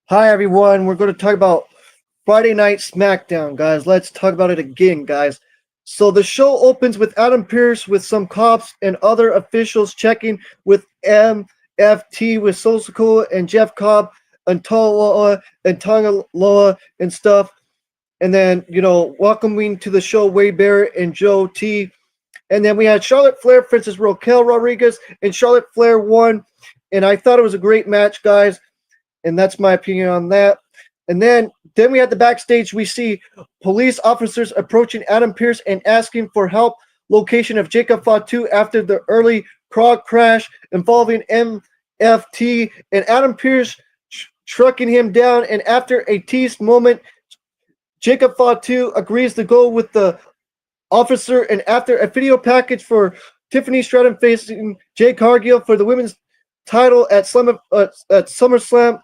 Hi everyone, we're going to talk about Friday Night Smackdown, guys. Let's talk about it again, guys. So the show opens with Adam Pearce with some cops and other officials checking with MFT with Sosako and Jeff Cobb and Taloa and Tangaloa and stuff. And then, welcoming to the show Wade Barrett and Joe T. And then we had Charlotte Flair versus Raquel Rodriguez, and Charlotte Flair won. And I thought it was a great match, guys. And that's my opinion on that. And then we had the backstage. We see police officers approaching Adam Pearce and asking for help location of Jacob Fatu after the early car crash involving MFT and Adam Pearce trucking him down. And after a teased moment, Jacob Fatu agrees to go with the officer. And after a video package for Tiffany Stratton facing Jay Cargill for the women's title at SummerSlam,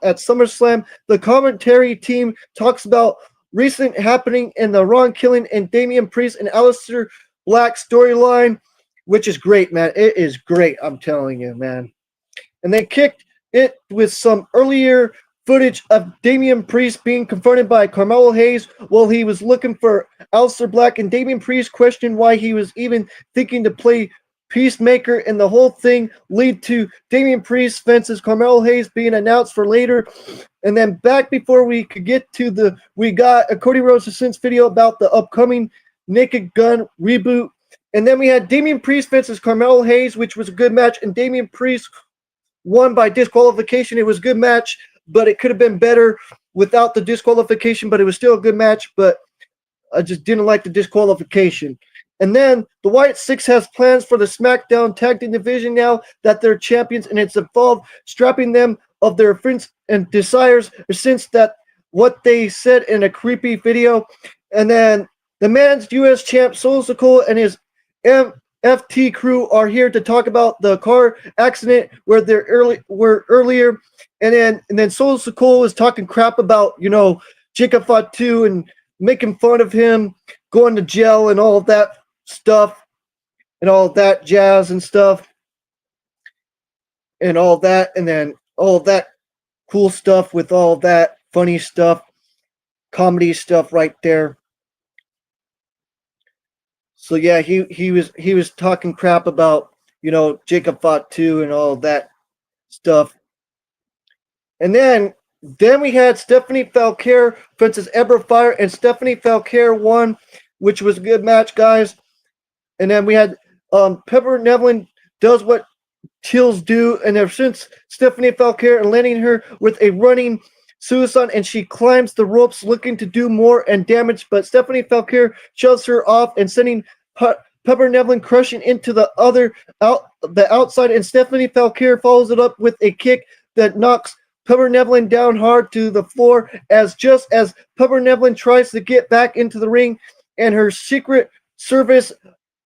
the commentary team talks about recent happening in the Ron Killing and Damian Priest and Aleister Black storyline, which is great, man. It is great, I'm telling you, man. And they kicked it with some earlier footage of Damian Priest being confronted by Carmelo Hayes while he was looking for Aleister Black, and Damian Priest questioned why he was even thinking to play Peacemaker, and the whole thing lead to Damian Priest fences Carmelo Hayes being announced for later. And then back before we could get to we got a Cody Rhodes Since video about the upcoming Naked Gun reboot. And then we had Damian Priest fences Carmelo Hayes, which was a good match, and Damian Priest won by disqualification. It was a good match, but it could have been better without the disqualification, but it was still a good match, but I just didn't like the disqualification. And then the Wyatt Six has plans for the SmackDown Tag Team division now that they're champions, and it's involved strapping them of their friends and desires since that what they said in a creepy video. And then the man's U.S. champ Solo Sikoa and his MFT crew are here to talk about the car accident where were earlier. And then Solo Sikoa was talking crap about Jacob Fatu and making fun of him going to jail and all of that stuff and all that jazz and stuff and all that, and then all that cool stuff with all that funny stuff, comedy stuff right there. So yeah, he was talking crap about Jacob Fatu and all that stuff. And then we had Stephanie Falcare versus Ebra Fire, and Stephanie Falcare won, which was a good match, guys. And then we had Pepper Nevlin does what Tills do, and ever since Stephanie Falcare and landing her with a running suicide, and she climbs the ropes looking to do more and damage, but Stephanie Falcare shoves her off and sending Pepper Nevlin crushing into the outside, and Stephanie Falcare follows it up with a kick that knocks Pepper Nevlin down hard to the floor just as Pepper Nevlin tries to get back into the ring, and her Secret Service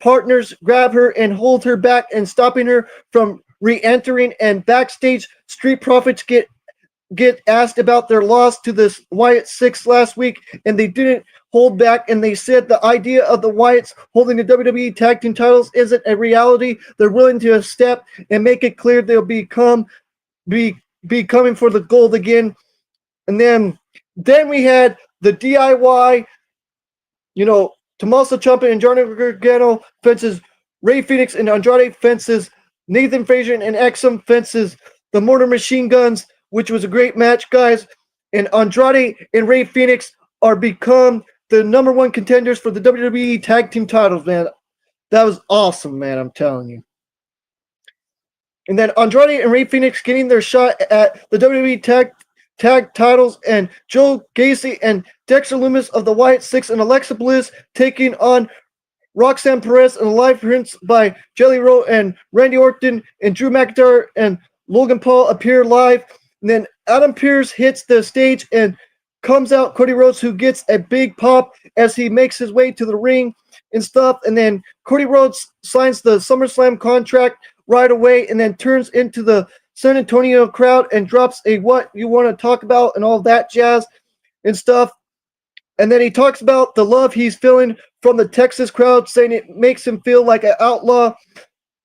partners grab her and hold her back and stopping her from re-entering. And backstage, Street Profits get asked about their loss to this Wyatt Six last week, and they didn't hold back, and they said the idea of the Wyatts holding the WWE Tag Team titles isn't a reality. They're willing to step and make it clear they'll be coming for the gold again. And then we had the DIY, Tommaso Ciampa and Johnny Gargano fences Ray Phoenix, and Andrade fences Nathan Frazier, and Exum fences the Mortar Machine Guns, which was a great match, guys. And Andrade and Ray Phoenix are become the number one contenders for the WWE Tag Team titles, man. That was awesome, man, I'm telling you. And then Andrade and Ray Phoenix getting their shot at the WWE Tag titles, and Joe Gacy and Dexter Lumis of the Wyatt Six and Alexa Bliss taking on Roxanne Perez and Live Prince by Jelly Roll, and Randy Orton and Drew McIntyre and Logan Paul appear live. And then Adam Pearce hits the stage and comes out Cody Rhodes, who gets a big pop as he makes his way to the ring and stuff. And then Cody Rhodes signs the SummerSlam contract right away, and then turns into the San Antonio crowd and drops a what you want to talk about and all that jazz and stuff. And then he talks about the love he's feeling from the Texas crowd, saying it makes him feel like an outlaw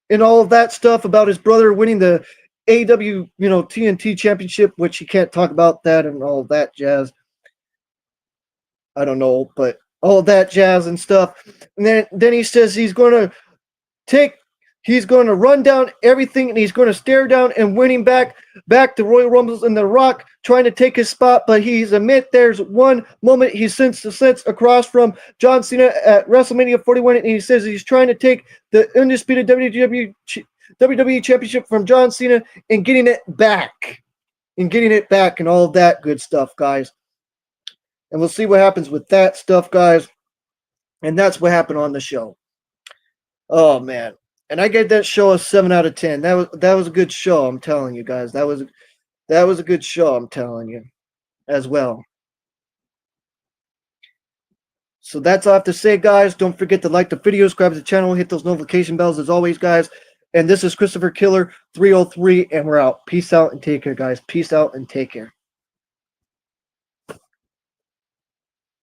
and all of that stuff about his brother winning the AEW, TNT Championship, which he can't talk about that and all that jazz. I don't know, but all that jazz and stuff. And then he says he's going to run down everything, and he's going to stare down and winning back to Royal Rumbles and The Rock trying to take his spot. But he's admit there's one moment he sits across from John Cena at WrestleMania 41, and he says he's trying to take the undisputed WWE Championship from John Cena and getting it back and all of that good stuff, guys. And we'll see what happens with that stuff, guys. And that's what happened on the show. Oh, man. And I gave that show a 7 out of 10. That was a good show, I'm telling you guys. That was a good show, I'm telling you, as well. So that's all I have to say, guys. Don't forget to like the video, subscribe to the channel, hit those notification bells as always, guys. And this is Christopher Killer 303, and we're out. Peace out and take care, guys. Peace out and take care.